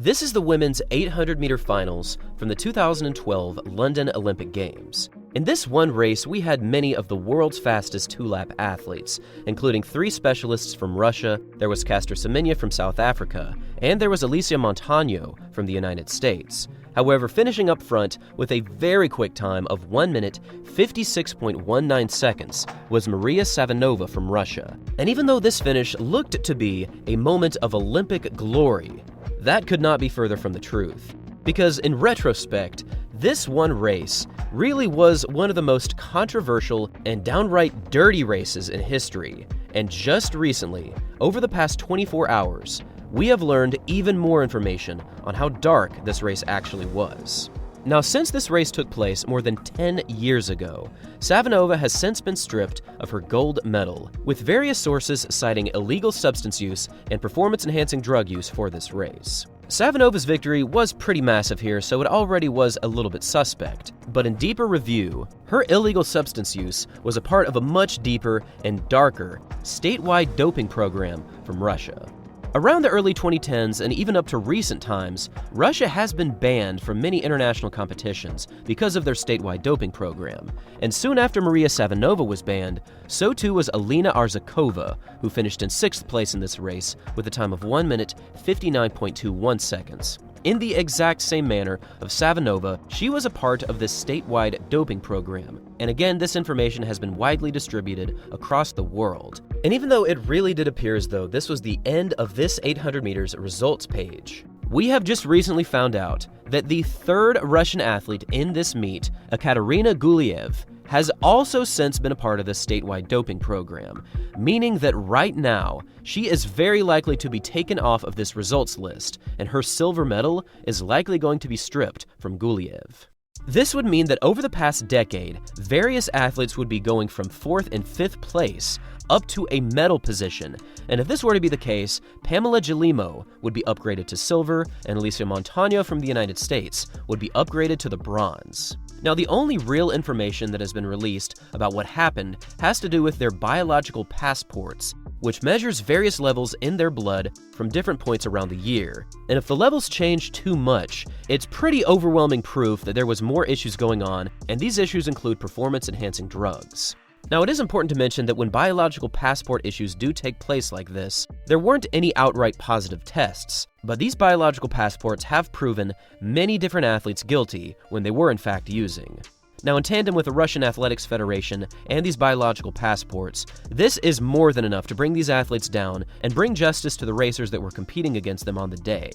This is the women's 800-meter finals from the 2012 London Olympic Games. In this one race, we had many of the world's fastest two-lap athletes, including three specialists from Russia, there was Caster Semenya from South Africa, and there was Alicia Montano from the United States. However, finishing up front with a very quick time of 1 minute 56.19 seconds was Maria Savinova from Russia. And even though this finish looked to be a moment of Olympic glory, that could not be further from the truth. Because in retrospect, this one race really was one of the most controversial and downright dirty races in history. And just recently, over the past 24 hours, we have learned even more information on how dark this race actually was. Now, since this race took place more than 10 years ago, Savinova has since been stripped of her gold medal, with various sources citing illegal substance use and performance-enhancing drug use for this race. Savinova's victory was pretty massive here, so it already was a little bit suspect. But in deeper review, her illegal substance use was a part of a much deeper and darker statewide doping program from Russia. Around the early 2010s and even up to recent times, Russia has been banned from many international competitions because of their statewide doping program. And soon after Maria Savinova was banned, so too was Alina Arzakova, who finished in 6th place in this race with a time of 1 minute 59.21 seconds. In the exact same manner of Savinova, she was a part of this statewide doping program. And again, this information has been widely distributed across the world. And even though it really did appear as though this was the end of this 800 meters results page, we have just recently found out that the third Russian athlete in this meet, Ekaterina Gulyaev, has also since been a part of the statewide doping program, meaning that right now, she is very likely to be taken off of this results list, and her silver medal is likely going to be stripped from Gulyaev. This would mean that over the past decade, various athletes would be going from 4th and 5th place up to a medal position, and if this were to be the case, Pamela Gelimo would be upgraded to silver, and Alicia Montano from the United States would be upgraded to the bronze. Now, the only real information that has been released about what happened has to do with their biological passports, which measures various levels in their blood from different points around the year. And if the levels change too much, it's pretty overwhelming proof that there was more issues going on, and these issues include performance-enhancing drugs. Now, it is important to mention that when biological passport issues do take place like this, there weren't any outright positive tests, but these biological passports have proven many different athletes guilty when they were in fact using. Now, in tandem with the Russian Athletics Federation and these biological passports, this is more than enough to bring these athletes down and bring justice to the racers that were competing against them on the day.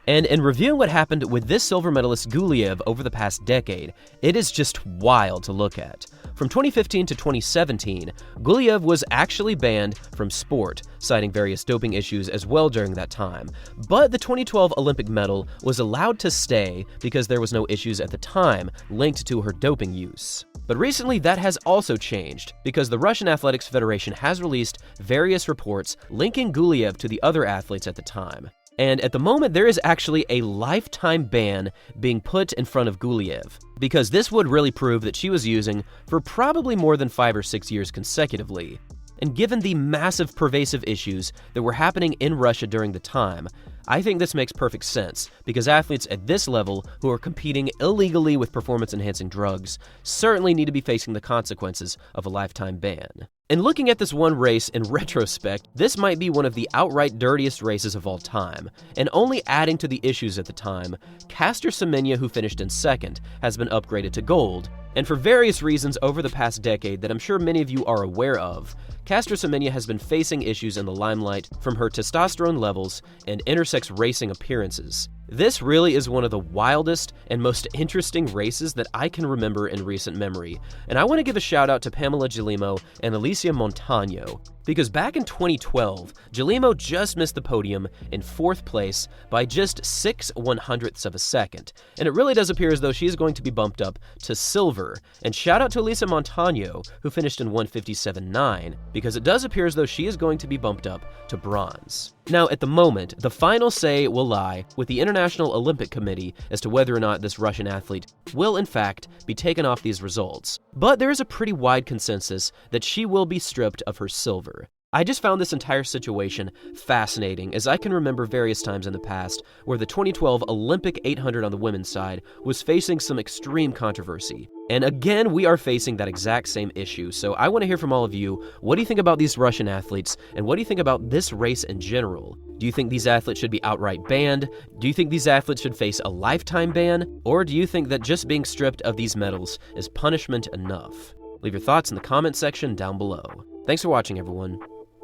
And in reviewing what happened with this silver medalist Gulyaev over the past decade, it is just wild to look at. From 2015 to 2017, Gulyaev was actually banned from sport, citing various doping issues as well during that time. But the 2012 Olympic medal was allowed to stay because there was no issues at the time linked to her doping use. But recently that has also changed because the Russian Athletics Federation has released various reports linking Gulyaev to the other athletes at the time. And at the moment, there is actually a lifetime ban being put in front of Gulyaev, because this would really prove that she was using for probably more than 5 or 6 years consecutively. And given the massive pervasive issues that were happening in Russia during the time, I think this makes perfect sense, because athletes at this level who are competing illegally with performance-enhancing drugs certainly need to be facing the consequences of a lifetime ban. And looking at this one race in retrospect, this might be one of the outright dirtiest races of all time. And only adding to the issues at the time, Caster Semenya, who finished in 2nd, has been upgraded to gold. And for various reasons over the past decade that I'm sure many of you are aware of, Caster Semenya has been facing issues in the limelight from her testosterone levels and intersex racing appearances. This really is one of the wildest and most interesting races that I can remember in recent memory, and I want to give a shout out to Pamela Gelimo and Alicia Montano, because back in 2012, Gelimo just missed the podium in 4th place by just 6/100ths of a second, and it really does appear as though she's going to be bumped up to silver. And shout out to Alicia Montano, who finished in 1:57.9, because it does appear as though she is going to be bumped up to bronze. Now, at the moment, the final say will lie with the International Olympic Committee as to whether or not this Russian athlete will, in fact, be taken off these results. But there is a pretty wide consensus that she will be stripped of her silver. I just found this entire situation fascinating, as I can remember various times in the past where the 2012 Olympic 800 on the women's side was facing some extreme controversy. And again, we are facing that exact same issue, so I want to hear from all of you. What do you think about these Russian athletes, and what do you think about this race in general? Do you think these athletes should be outright banned? Do you think these athletes should face a lifetime ban? Or do you think that just being stripped of these medals is punishment enough? Leave your thoughts in the comment section down below. Thanks for watching, everyone.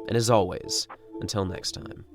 And as always, until next time.